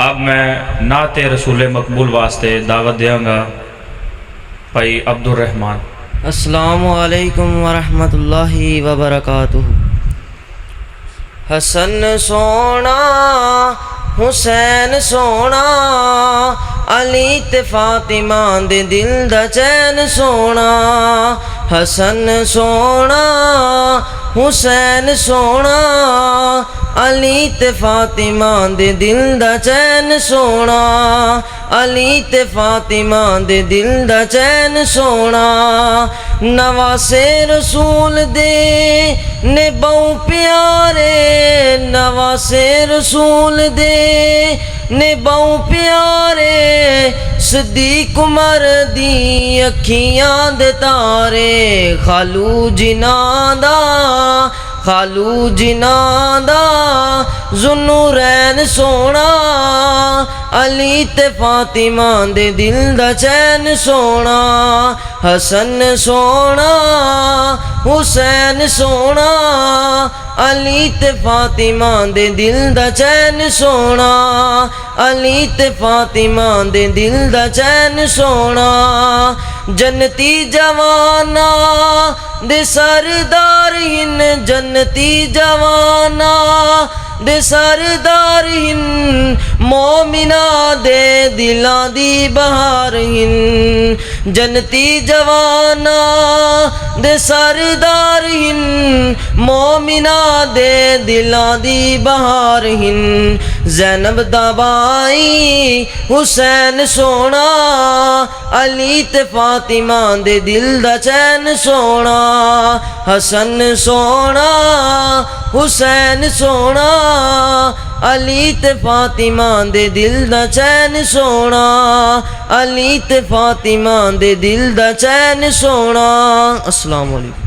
अब मैं नाते रसूल मकबूल वास्ते दावत देंगा भाई अब्दुल रहमान। अस्सलामु अलैकुम वरहमतुल्लाहि वबरकातुहू। हसन सोना हुसैन सोना अली ते फातिमा दे दिल दा चैन सोना। हसन सोना हुसैन सोना अली ते फातिमा दे दिल दा चैन सोना। अली ते फातिमा दे दिल दा चैन सोना। नवासे रसूल दे ने बहु प्यारे। नवासे रसूल दे ने बहु प्यारे। सिद्दीक उमर दी अखियां दे तारे। खालू जिन्हां दा खालू जिन्हां दा ज़ुन्नूरैन सोना। अली ते फातिमा दे दिल दा चैन सोना। हसन सोना हुसैन सोना अली ते फातिमा दे दिल दा चैन सोना। अली ते फातिमा दे दिल दा चैन सोना। जन्नती जवाना दे सरदार हिन। जन्नती जवाना दे सरदार हिन। मोमिना दे दिलां दी बहार हिन। जन्नती जवाना दे सरदार हिन। मोमिना दे दिलां दी बहार हिन। ज़ैनब दा भाई हुसैन सोना अली ते फातिमा दे दिल दा चैन सोना। हसन सोना हुसैन सोना अली ते फातिमा दे दिल दा चैन सोना। अली ते फातिमा दे दिल दा चैन सोना। अस्सलाम वालेकुम।